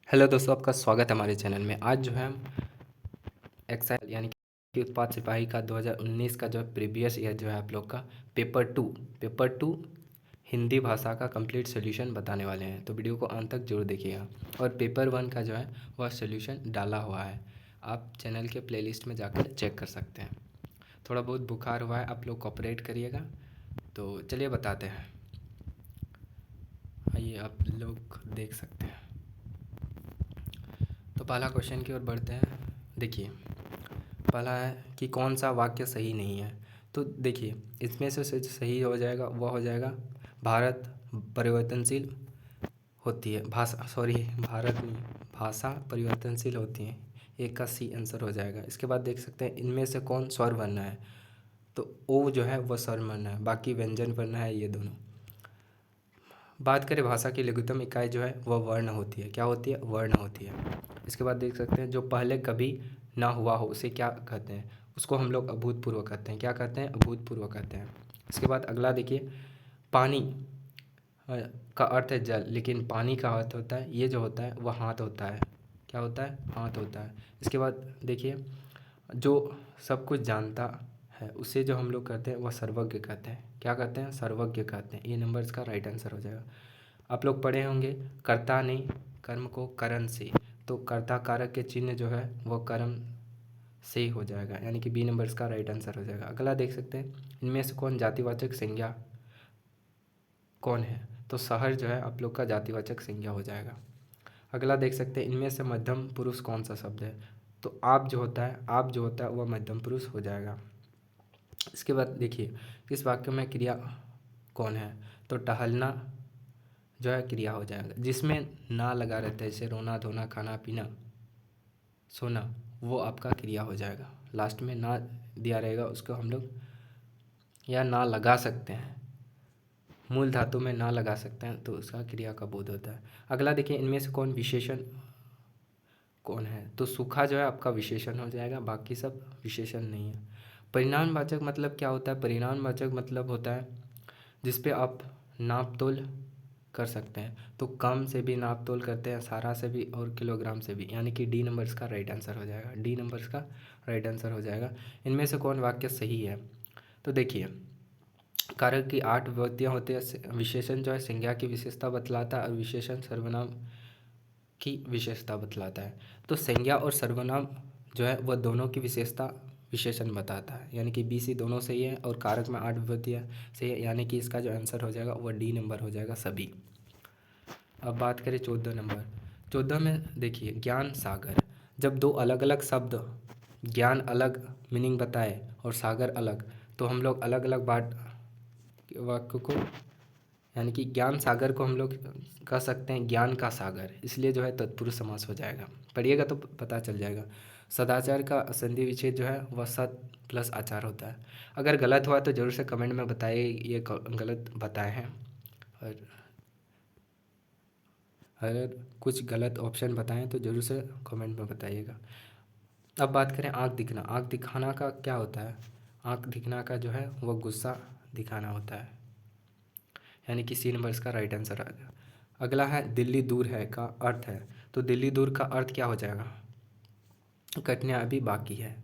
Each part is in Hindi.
हेलो दोस्तों, आपका स्वागत है हमारे चैनल में। आज जो है हम एक्साइज यानी कि उत्पाद सिपाही का 2019 का जो है प्रीवियस ईयर जो है आप लोग का पेपर टू हिंदी भाषा का कंप्लीट सोल्यूशन बताने वाले हैं। तो वीडियो को अंत तक जरूर देखिएगा। और पेपर 1 का जो है वह सोल्यूशन डाला हुआ है, आप चैनल के प्लेलिस्ट में जाकर चेक कर सकते हैं। थोड़ा बहुत बुखार हुआ है, आप लोग कोऑपरेट करिएगा। तो चलिए बताते हैं। आइए आप लोग देख सकते हैं। तो पहला क्वेश्चन की ओर बढ़ते हैं। देखिए, पहला है कि कौन सा वाक्य सही नहीं है। तो देखिए, इसमें से सही हो जाएगा वह हो जाएगा भारत परिवर्तनशील होती है, भारत नहीं, भाषा परिवर्तनशील होती है। एक का सी आंसर हो जाएगा। इसके बाद देख सकते हैं इनमें से कौन स्वर वर्ण है। तो ओ जो है वह स्वर वर्ण है, बाकी व्यंजन वर्ण है ये दोनों। बात करें भाषा की लघुत्तम इकाई जो है वह वर्ण होती है। क्या होती है? वर्ण होती है। इसके बाद देख सकते हैं जो पहले कभी ना हुआ हो उसे क्या कहते हैं? उसको हम लोग अभूतपूर्व कहते हैं। क्या कहते हैं? अभूतपूर्व कहते हैं। इसके बाद अगला देखिए, पानी अ, का अर्थ है जल, लेकिन पानी का अर्थ होता है, ये जो होता है वह हाथ होता है। क्या होता है? हाथ होता है। इसके बाद देखिए, जो सब कुछ जानता है उसे जो हम लोग कहते हैं वह सर्वज्ञ कहते हैं। क्या कहते हैं? सर्वज्ञ कहते हैं। ये नंबर इसका राइट आंसर हो जाएगा। आप लोग पढ़े होंगे कर्ता ने कर्म को करण से, तो कर्ता कारक के चिन्ह जो है वह कर्म से ही हो जाएगा, यानी कि बी नंबर इसका राइट आंसर हो जाएगा। अगला देख सकते हैं इनमें से कौन जातिवाचक संज्ञा कौन है। तो शहर जो है आप लोग का जातिवाचक संज्ञा हो जाएगा। अगला देख सकते हैं इनमें से मध्यम पुरुष कौन सा शब्द है। तो आप जो होता है वह मध्यम पुरुष हो जाएगा। इसके बाद देखिए, इस वाक्य में क्रिया कौन है। तो टहलना जो है क्रिया हो जाएगा। जिसमें ना लगा रहता है, जैसे रोना धोना खाना पीना सोना, वो आपका क्रिया हो जाएगा। लास्ट में ना दिया रहेगा उसको हम लोग या ना लगा सकते हैं, मूल धातु में ना लगा सकते हैं तो उसका क्रिया का बोध होता है। अगला देखिए, इनमें से कौन विशेषण कौन है। तो सूखा जो है आपका विशेषण हो जाएगा, बाकी सब विशेषण नहीं है। परिणामवाचक मतलब क्या होता है? परिणामवाचक मतलब होता है जिस पे आप नाप तोल कर सकते हैं। तो कम से भी नाप तोल करते हैं, सारा से भी और किलोग्राम से भी, यानी कि डी नंबर इसका राइट आंसर हो जाएगा। डी नंबर इसका राइट आंसर हो जाएगा। इनमें से कौन वाक्य सही है। तो देखिए, कारक की 8 विभक्तियाँ होती है। विशेषण जो है संज्ञा की विशेषता बतलाता है और विशेषण सर्वनाम की विशेषता बतलाता है। तो संज्ञा और सर्वनाम जो है वह दोनों की विशेषता विशेषण बताता है, यानी कि बी सी दोनों सही है और कारक में 8 विभक्तियाँ सही है, यानी कि इसका जो आंसर हो जाएगा वह डी नंबर हो जाएगा सभी। अब बात करें 14 नंबर। 14 में देखिए, ज्ञान सागर। जब दो अलग अलग शब्द, ज्ञान अलग मीनिंग बताए और सागर अलग, तो हम लोग अलग अलग बात वाक्य को, यानी कि ज्ञान सागर को हम लोग कह सकते हैं ज्ञान का सागर, इसलिए जो है तत्पुरुष समास हो जाएगा। पढ़िएगा तो पता चल जाएगा। सदाचार का संधि विच्छेद जो है वह सद प्लस आचार होता है। अगर गलत हुआ तो ज़रूर से कमेंट में बताइए ये गलत बताए हैं। और अगर कुछ गलत ऑप्शन बताएं तो ज़रूर से कमेंट में बताइएगा। अब बात करें आँख दिखना। आँख दिखाना का क्या होता है? आँख दिखना का जो है वह गुस्सा दिखाना होता है, यानी कि सी नंबर इसका राइट आंसर आ गया। अगला है दिल्ली दूर है का अर्थ है। तो दिल्ली दूर का अर्थ क्या हो जाएगा? कठिनाई अभी बाकी है।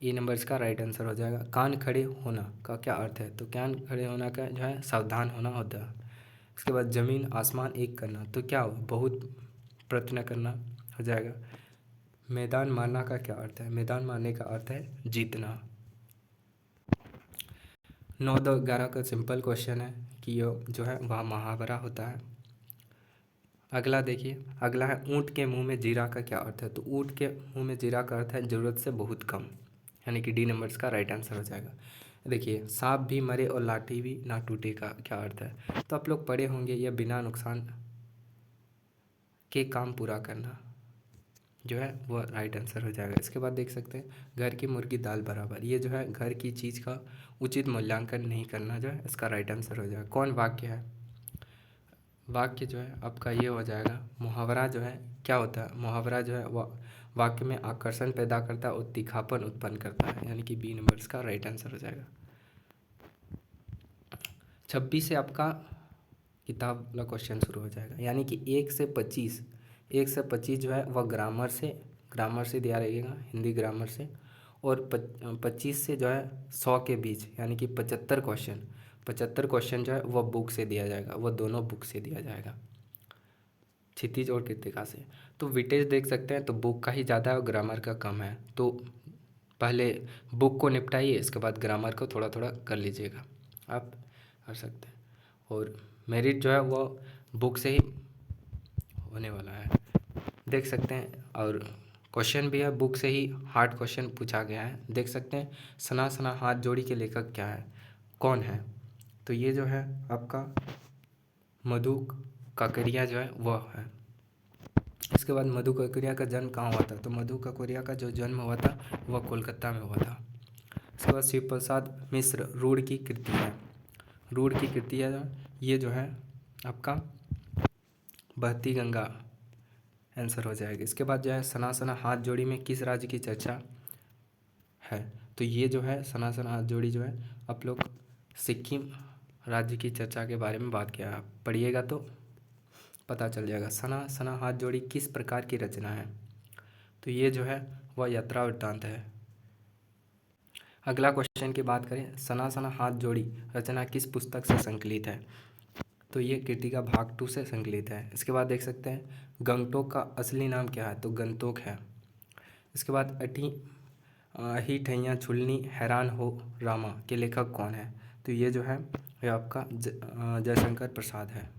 ए नंबर इसका राइट आंसर हो जाएगा। कान खड़े होना का क्या अर्थ है? तो कान खड़े होना का जो है सावधान होना होता है। इसके बाद ज़मीन आसमान एक करना, तो क्या हो? बहुत प्रयत्न करना हो जाएगा। मैदान मारना का क्या अर्थ है? मैदान मारने का अर्थ है जीतना। 9 10 11 का सिंपल क्वेश्चन है कि ये जो है वह मुहावरा होता है। अगला देखिए, अगला है ऊँट के मुंह में जीरा का क्या अर्थ है। तो ऊँट के मुंह में जीरा का अर्थ है ज़रूरत से बहुत कम, यानी कि डी नंबर इसका राइट आंसर हो जाएगा। देखिए, सांप भी मरे और लाठी भी ना टूटे का क्या अर्थ है। तो आप लोग पढ़े होंगे, यह बिना नुकसान के काम पूरा करना जो है वो राइट आंसर हो जाएगा। इसके बाद देख सकते हैं घर की मुर्गी दाल बराबर, ये जो है घर की चीज़ का उचित मूल्यांकन नहीं करना जो है इसका राइट आंसर हो जाएगा। कौन वाक्य है? वाक्य जो है आपका ये हो जाएगा। मुहावरा जो है क्या होता है? मुहावरा जो है वह वाक्य में आकर्षण पैदा करता है और तीखापन उत्पन्न करता है, यानी कि बी नंबर इसका राइट आंसर हो जाएगा। 26 से आपका किताब वाला क्वेश्चन शुरू हो जाएगा, यानी कि 1 से 25, 1 से 25 जो है वह ग्रामर से दिया रहेगा, हिंदी ग्रामर से। और 25 से जो है 100 के बीच यानी कि 75 क्वेश्चन जो है वह बुक से दिया जाएगा, वह दोनों बुक से दिया जाएगा, क्षितिज और कृत्तिका से। तो वेटेज देख सकते हैं तो बुक का ही ज़्यादा है और ग्रामर का कम है। तो पहले बुक को निपटाइए, इसके बाद ग्रामर को थोड़ा थोड़ा कर लीजिएगा, आप कर सकते हैं। और मेरिट जो है वो बुक से ही होने वाला है, देख सकते हैं। और क्वेश्चन भी है बुक से ही, हार्ड क्वेश्चन पूछा गया है, देख सकते हैं। सना सना हाथ जोड़ी के लेखक क्या है, कौन है? तो ये जो है आपका मधु काकरिया जो है वह है। इसके बाद मधु काकरिया का जन्म कहाँ हुआ था? तो मधु काकरिया का जो जन्म हुआ था वह कोलकाता में हुआ था। इसके बाद शिव प्रसाद मिश्र रूढ़ की कृति है, रूढ़ की कृति है ये जो है आपका बहती गंगा आंसर हो जाएगा। इसके बाद जो है सना सना हाथ जोड़ी में किस राज्य की चर्चा है? तो ये जो है सना सना हाथ जोड़ी जो है आप लोग सिक्किम राज्य की चर्चा के बारे में बात किया, आप पढ़िएगा तो पता चल जाएगा। सना सना हाथ जोड़ी किस प्रकार की रचना है? तो ये जो है वह यात्रा वृत्तांत है। अगला क्वेश्चन की बात करें, सना सना हाथ जोड़ी रचना किस पुस्तक से संकलित है? तो ये कृतिका भाग 2 से संकलित है। इसके बाद देख सकते हैं गंगटोक का असली नाम क्या है? तो गंगटोक है। इसके बाद ही ठैया झुलनी हैरान हो रामा के लेखक कौन है? तो ये जो है ये आपका जयशंकर प्रसाद है।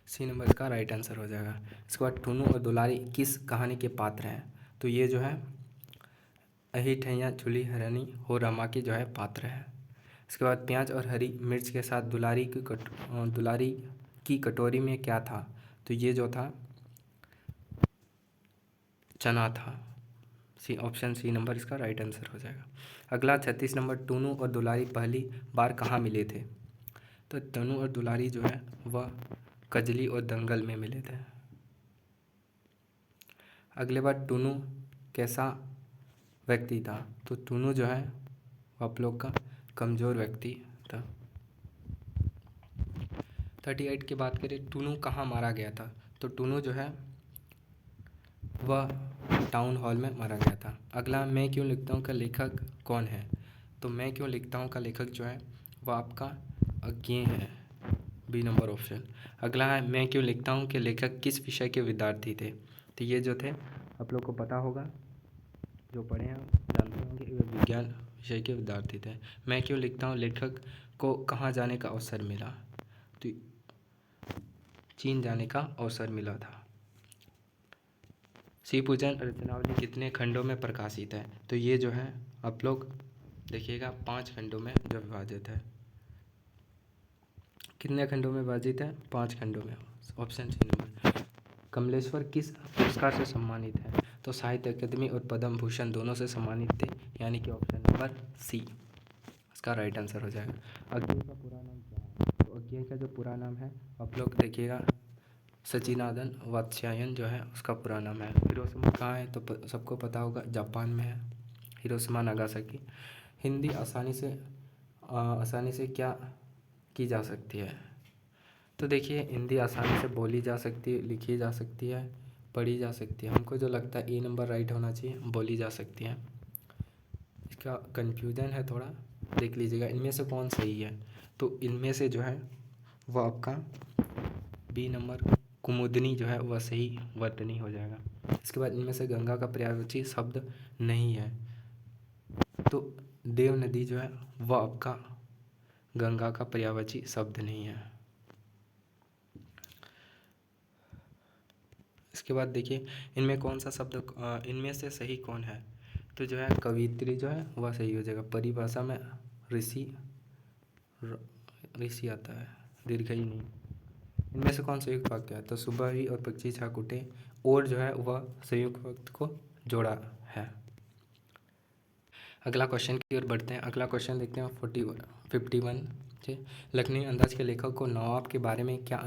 सी नंबर इसका राइट आंसर हो जाएगा। इसके बाद टुनू और दुलारी किस कहानी के पात्र हैं? तो ये जो है अही ठैया झुली हैरानी हो रामा की जो है पात्र है। इसके बाद प्याज और हरी मिर्च के साथ दुलारी की कटोरी में क्या था? तो ये जो था चना था। ऑप्शन सी नंबर इसका राइट आंसर हो जाएगा। अगला 36 नंबर, टूनू और दुलारी पहली बार कहाँ मिले थे? तो टूनू और दुलारी जो है वह कजली और दंगल में मिले थे। अगले बार टूनू कैसा व्यक्ति था? तो टूनू जो है आप लोग का कमज़ोर व्यक्ति था। 38 की बात करें, टूनू कहाँ मारा गया था? तो टूनू जो है वह टाउन हॉल में मारा गया था। अगला मैं क्यों लिखता हूँ का लेखक कौन है? तो मैं क्यों लिखता हूँ का लेखक जो है वह आपका अज्ञेय है, बी नंबर ऑप्शन। अगला है मैं क्यों लिखता हूँ के लेखक किस विषय के विद्यार्थी थे? तो ये जो थे आप लोग को पता होगा, जो पढ़े हैं जानते होंगे, वे विज्ञान विषय के विद्यार्थी थे। मैं क्यों लिखता हूँ लेखक को कहाँ जाने का अवसर मिला? तो चीन जाने का अवसर मिला था। शिव पूजन रचनावली कितने खंडों में प्रकाशित है? तो ये जो है आप लोग देखिएगा 5 खंडों में जो विभाजित है। कितने खंडों में विभाजित है? 5 खंडों में। Option C number. कमलेश्वर किस पुरस्कार से सम्मानित है? तो साहित्य अकादमी और पद्म भूषण दोनों से सम्मानित थे, यानी कि ऑप्शन नंबर सी इसका राइट आंसर हो जाएगा। अज्ञेय का पूरा नाम क्या है? तो अज्ञेय का जो पूरा नाम है आप लोग देखिएगा सचिनानंद वात्स्यायन जो है उसका पूरा नाम है। हिरोशिमा कहाँ है? तो सबको पता होगा जापान में है, हिरोशिमा नागासाकी। हिंदी आसानी से क्या की जा सकती है? तो देखिए हिंदी आसानी से बोली जा सकती है, लिखी जा सकती है, पढ़ी जा सकती है। हमको जो लगता है ए नंबर राइट होना चाहिए, बोली जा सकती है। इसका कन्फ्यूज़न है थोड़ा, देख लीजिएगा इनमें से कौन सही है। तो इनमें से जो है वह आपका बी नंबर कुमुदनी जो है वह सही वर्तनी हो जाएगा। इसके बाद इनमें से गंगा का पर्यायवाची शब्द नहीं है, तो देव नदी जो है वह आपका गंगा का पर्यायवाची शब्द नहीं है। इसके बाद देखिए इनमें कौन सा शब्द इनमें से सही कौन है? तो जो है कवित्री जो है वह सही हो जाएगा। परिभाषा में ऋषि आता है, दीर्घई नहीं। इनमें से कौन संयुक्त वाक्य है? तो सुबह ही और पक्षी छाकुटे और जो है वह संयुक्त वाक्य को जोड़ा है। अगला क्वेश्चन की ओर बढ़ते हैं। अगला क्वेश्चन देखते हैं 51 से, लखनवी अंदाज के लेखक को नवाब के बारे में क्या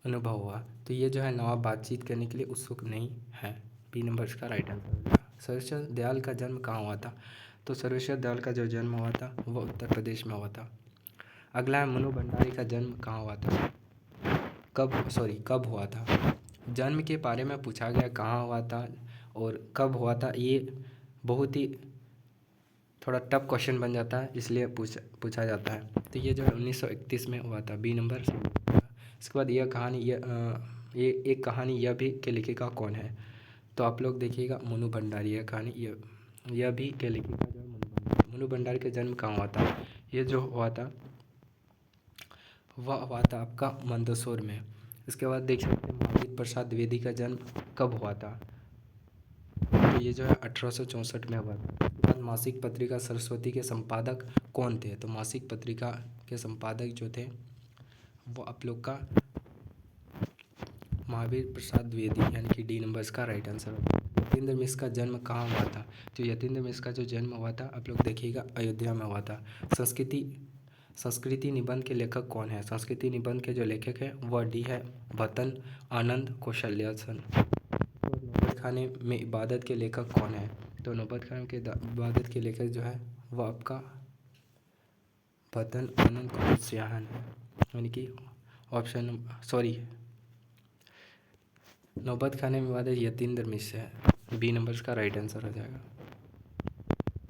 अनुभव हुआ? तो ये जो है नवाब बातचीत करने के लिए उत्सुक नहीं है, बी नंबर इसका राइट आंसर हो जाएगा। सर्वेश्वर दयाल का जन्म कहाँ हुआ था? तो सर्वेश्वर दयाल का जो जन्म हुआ था वह उत्तर प्रदेश में हुआ था। अगला है मनु भंडारी का जन्म कहाँ हुआ था? कब हुआ था। जन्म के बारे में पूछा गया, कहाँ हुआ था और कब हुआ था, ये बहुत ही थोड़ा टफ क्वेश्चन बन जाता है, इसलिए पूछा जाता है। तो ये जो है 1931 में हुआ था, बी नंबर। इसके बाद ये एक कहानी यह भी के लेखिका कौन है। तो आप लोग देखिएगा, मनु भंडारी। यह कहानी यह भी के लेखिका जो है मनु भंडारी का जन्म कहाँ हुआ था। ये जो हुआ था वह हुआ था आपका मंदसौर में। इसके बाद देख सकते हैं महावीर प्रसाद द्विवेदी का जन्म कब हुआ था। तो ये जो है 1864 में हुआ था। उसके बाद मासिक पत्रिका सरस्वती के संपादक कौन थे। तो मासिक पत्रिका के संपादक जो थे वो आप लोग का महावीर प्रसाद द्विवेदी, यानी कि डी नंबर इसका राइट आंसर होगा। यतीन्द्र मिश्र का जन्म कहाँ हुआ था। तो यतीन्द्र मिश्र का जो जन्म हुआ था आप लोग देखिएगा अयोध्या में हुआ था। संस्कृति निबंध के लेखक कौन है। संस्कृति निबंध के जो लेखक हैं वह डी है भतन आनंद कौशल्यासन। नौबत खाने में इबादत के लेखक कौन है। तो नौबत खाने के इबादत के लेखक जो है वह आपका भतन आनंद कौशल्यासन है, यानी कि नौबत खाने में इबादत यतीन्द्र मिश्र है, बी नंबर का राइट आंसर हो जाएगा।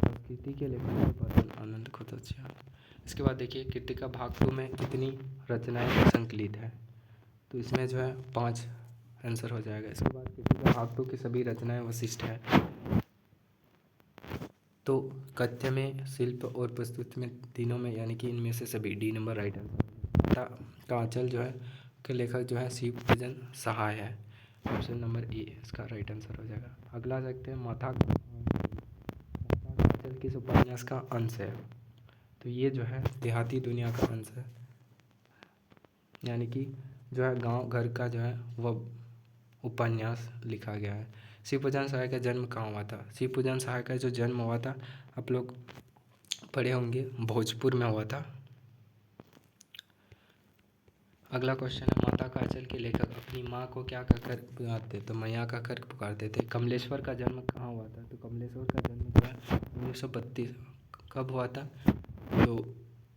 संस्कृति के लेखक भतन आनंद कौशल्यासन। इसके बाद देखिए कृतिका भाग 2 में कितनी रचनाएं संकलित है। तो इसमें जो है 5 आंसर हो जाएगा। इसके बाद कृतिका भाग 2 की सभी रचनाएं वशिष्ठ है। तो गद्य में, शिल्प और प्रस्तुति में, तीनों में, यानी कि इनमें से सभी, डी नंबर राइट आंसर। कांचल जो है के लेखक जो है शिव पूजन सहाय है, ऑप्शन नंबर ए इसका राइट आंसर हो जाएगा। अगला देखते हैं माता कांचल किस उपन्यास का अंश है। तो ये जो है देहाती दुनिया का अंश है, यानी कि जो है गांव घर का जो है वह उपन्यास लिखा गया है। शिवपूजन सहाय का जन्म कहाँ हुआ था। शिवपूजन सहाय का जो जन्म हुआ था आप लोग पढ़े होंगे, भोजपुर में हुआ था। अगला क्वेश्चन है माता कांचल के लेखक अपनी माँ को क्या कहकर पुकारते। तो मैया कहकर पुकारते थे। कमलेश्वर का जन्म कहाँ हुआ था। तो कमलेश्वर का जन्म जो है 1932 कब हुआ था। तो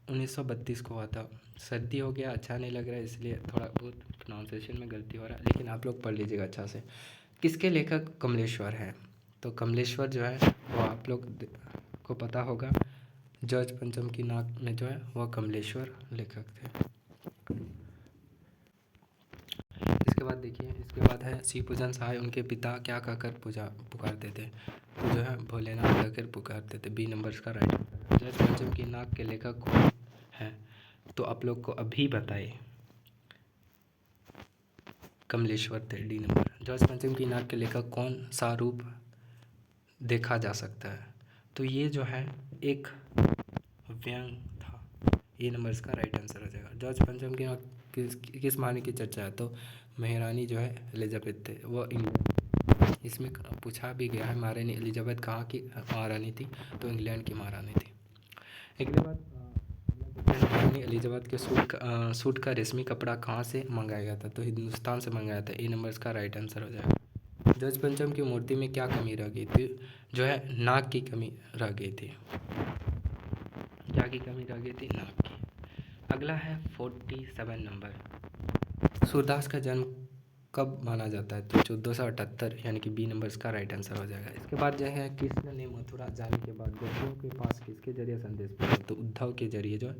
1932 को हुआ था। सर्दी हो गया, अच्छा नहीं लग रहा है, इसलिए थोड़ा बहुत प्रोनाउंसिएशन में गलती हो रहा है, लेकिन आप लोग पढ़ लीजिएगा अच्छा से। किसके लेखक कमलेश्वर है। तो कमलेश्वर जो है वो आप लोग को पता होगा, जॉर्ज पंचम की नाक में जो है वह कमलेश्वर लेखक थे। इसके बाद देखिए, इसके बाद है शिवपूजन सहाय उनके पिता क्या कहकर पुकारते थे। तो जो है भोलेनाथ कहकर पुकारते थे, बी नंबर का राइट आंसर। जॉर्ज पंचम की नाक के लेखक कौन है। तो आप लोग को अभी बताए कमलेश्वर थे, डी नंबर। जॉर्ज पंचम की नाक के लेखक कौन सा रूप देखा जा सकता है। तो ये जो है एक व्यंग था, ए नंबर इसका राइट आंसर हो जाएगा। जॉर्ज पंचम की नाक किस महारानी की चर्चा है। तो महारानी जो है एलिजाबेथ थे, वो इंग्लैंड। इसमें पूछा भी गया है महारानी एलिजाबेथ कहाँ की महारानी थी। तो इंग्लैंड की महारानी थी। एक बाद महारानी एलिजाबेथ के सूट का रेशमी कपड़ा कहाँ से मंगाया गया था। तो हिंदुस्तान से मंगाया था, ए नंबर इसका राइट आंसर हो जाएगा। जॉर्ज पंचम की मूर्ति में क्या कमी रह गई थी। जो है नाक की कमी रह गई थी। क्या की कमी रह गई थी, नाक की। अगला है 47 नंबर। सूरदास का जन्म कब माना जाता है। तो 1478, यानी कि बी नंबर इसका राइट आंसर हो जाएगा। इसके बाद जो है कृष्ण ने मथुरा जाने के बाद गोपियों के पास किसके जरिए संदेश भेजा। तो उद्धव के जरिए जो है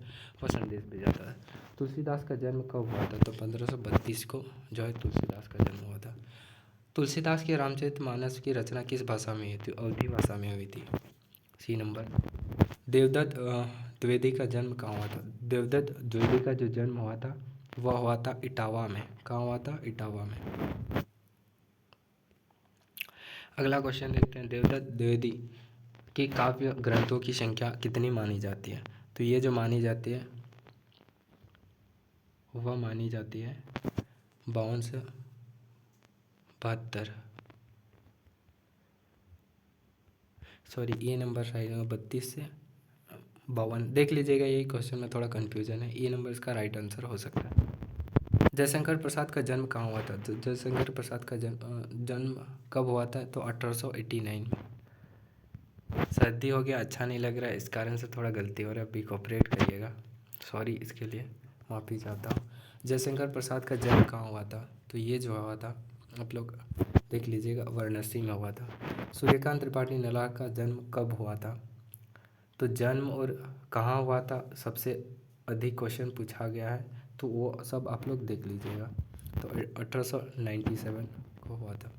वह संदेश भेजा था। तुलसीदास का जन्म कब हुआ था। तो 1532 को जो है तुलसीदास का जन्म हुआ था। तुलसीदास के रामचरितमानस की रचना किस भाषा में हुई थी। अवधी भाषा में हुई थी, सी नंबर। देवदत्त द्विवेदी का जन्म कहाँ हुआ था। देवदत्त द्विवेदी का जो जन्म हुआ था वह हुआ था इटावा में। कहाँ हुआ था, इटावा में। अगला क्वेश्चन देखते हैं, देवदत्त द्विवेदी के काव्य ग्रंथों की संख्या कितनी मानी जाती है। तो ये जो मानी जाती है वह मानी जाती है 52 से 72, सॉरी ये नंबर राइट होगा 32 से 52। देख लीजिएगा, यही क्वेश्चन में थोड़ा कन्फ्यूजन है, ये नंबर इसका राइट आंसर हो सकता है। जयशंकर प्रसाद का जन्म कहाँ हुआ था। जयशंकर प्रसाद का जन्म कब हुआ था। तो 1889 में। सर्दी हो गया, अच्छा नहीं लग रहा है, इस कारण से थोड़ा गलती हो रहा है, अभी कोऑपरेट करिएगा, सॉरी इसके लिए माफ़ी चाहता हूँ। जयशंकर प्रसाद का जन्म कहाँ हुआ था? तो ये जो हुआ था आप लोग देख लीजिएगा, वाराणसी में हुआ था। सूर्यकांत त्रिपाठी नलार का जन्म कब हुआ था? तो जन्म और कहाँ हुआ था सबसे अधिक क्वेश्चन पूछा गया है, तो वो सब आप लोग देख लीजिएगा। तो 1897 को हुआ था।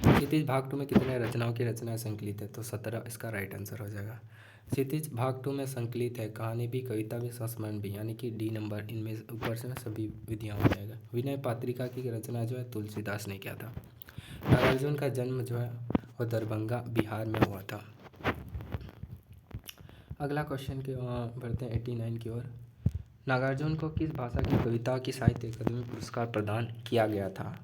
क्षितिज भाग 2 में कितने रचनाओं की रचना संकलित है? तो 17 इसका राइट आंसर हो जाएगा। क्षितिज भाग 2 में संकलित है कहानी भी, कविता भी, संस्मरण भी, यानी कि डी नंबर, इनमें ऊपर से सभी विधियाँ हो जाएगा। विनय पात्रिका की रचना जो है तुलसीदास ने किया था। नागार्जुन का जन्म जो है वो दरभंगा बिहार में हुआ था। अगला क्वेश्चन के बढ़ते हैं 89 की ओर। नागार्जुन को किस भाषा की कविता की साहित्य अकादमी पुरस्कार प्रदान किया गया था?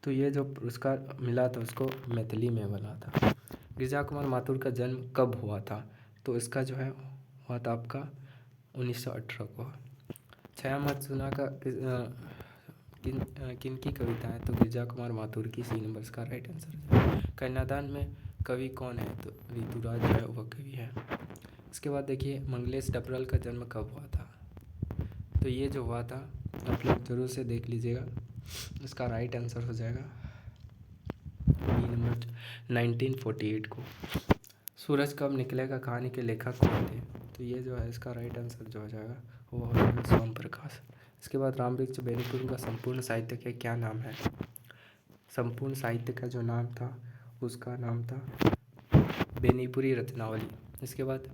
तो ये जो पुरस्कार मिला था उसको मैथिली में मिला था। गिरिजा कुमार माथुर का जन्म कब हुआ था? तो इसका जो है हुआ था आपका 1918 को। छाया मात्सुना का किन की कविता है? तो गिरिजा कुमार माथुर की, सी नंबर इसका राइट आंसर है। कन्यादान में कवि कौन है? तो ऋतुराज जो है वह कवि है। इसके बाद देखिए मंगलेश डबरल का जन्म कब हुआ था? तो ये जो हुआ था आप लोग जरूर से देख लीजिएगा, इसका राइट आंसर हो जाएगा बी नंबर 1948 को। सूरज कब निकलेगा कहानी के लेखक कौन थे? तो ये जो है इसका राइट आंसर जो हो जाएगा वो हो जाएगा सोम प्रकाश। इसके बाद रामवृक्ष बेनीपुरी का संपूर्ण साहित्य का क्या नाम है? संपूर्ण साहित्य का जो नाम था उसका नाम था बेनीपुरी रत्नावली। इसके बाद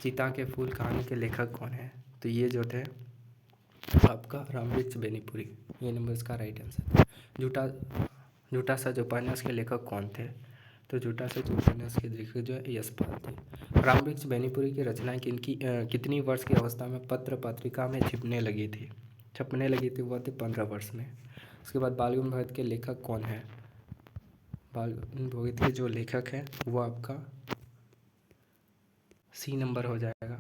चिता के फूल कहानी के लेखक कौन है? तो ये जो थे आपका रामवृक्ष बेनीपुरी, ये नंबर इसका राइट आंसर है। झूठा सच उपन्यास के लेखक कौन थे? तो झूठा सच उपन्यास के लेखक जो है यशपाल थे। रामवृक्ष बेनीपुरी की रचनाएं कितनी वर्ष की अवस्था में पत्र पत्रिका में छपने लगी थी? वो थे 15 वर्ष में। उसके बाद बाल गंगाधर भगत के लेखक कौन है? बाल गंगाधर भगत के जो लेखक हैं वो आपका सी नंबर हो जाएगा,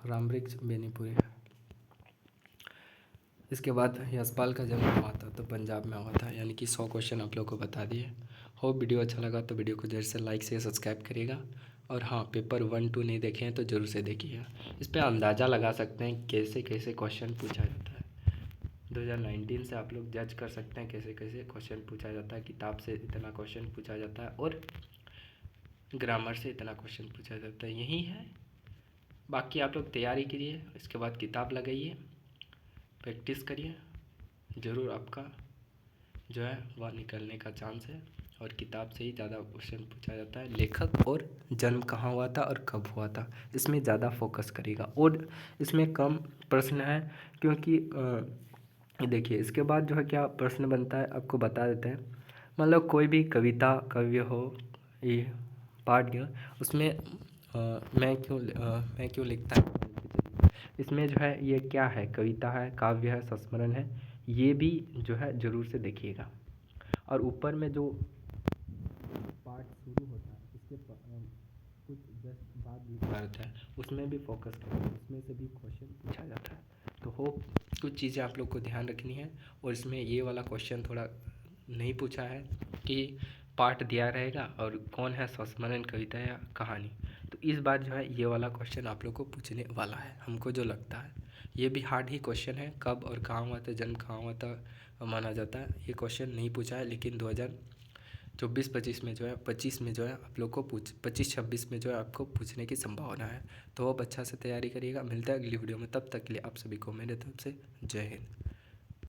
रामवृक्ष बेनीपुरी। इसके बाद यशपाल का जन्म हुआ था तो पंजाब में हुआ था, यानी कि 100 क्वेश्चन आप लोग को बता दिए। होप वीडियो अच्छा लगा तो वीडियो को जरूर से लाइक से सब्सक्राइब करिएगा। और हाँ, पेपर 1 2 नहीं देखे हैं तो ज़रूर से देखिएगा। इस पर अंदाज़ा लगा सकते हैं कैसे कैसे क्वेश्चन पूछा जाता है। 2019 से आप लोग जज कर सकते हैं कैसे कैसे क्वेश्चन पूछा जाता है। किताब से इतना क्वेश्चन पूछा जाता है और ग्रामर से इतना क्वेश्चन पूछा जाता है, यही है। बाकी आप लोग तैयारी कीजिए, इसके बाद किताब लगाइए, प्रैक्टिस करिए, ज़रूर आपका जो है वह निकलने का चांस है। और किताब से ही ज़्यादा क्वेश्चन पूछा जाता है। लेखक और जन्म कहाँ हुआ था और कब हुआ था, इसमें ज़्यादा फोकस करिएगा। और इसमें कम प्रश्न है क्योंकि देखिए इसके बाद जो है क्या प्रश्न बनता है आपको बता देते हैं। मतलब कोई भी कविता काव्य हो, ये पाठ्य, उसमें मैं क्यों लिखता है, इसमें जो है ये क्या है, कविता है, काव्य है, संस्मरण है, ये भी जो है ज़रूर से देखिएगा। और ऊपर में जो पार्ट शुरू होता है इसके कुछ जस्ट बाद भी होता है, उसमें भी फोकस करें, उसमें से भी क्वेश्चन पूछा जाता है। तो होप कुछ चीज़ें आप लोग को ध्यान रखनी है। और इसमें ये वाला क्वेश्चन थोड़ा नहीं पूछा है कि पार्ट दिया रहेगा और कौन है संस्मरण, कविता या कहानी। तो इस बार जो है ये वाला क्वेश्चन आप लोग को पूछने वाला है, हमको जो लगता है। ये भी हार्ड ही क्वेश्चन है, कब और कहाँ हुआ था, जन्म कहाँ हुआ था माना जाता है। ये क्वेश्चन नहीं पूछा है, लेकिन 2024-25 में जो है 25 में जो है आप लोग को 25-26 में जो है आपको पूछने की संभावना है। तो आप अच्छा से तैयारी करिएगा। मिलता है अगली वीडियो में, तब तक के लिए आप सभी को मेरे तरफ से जय हिंद।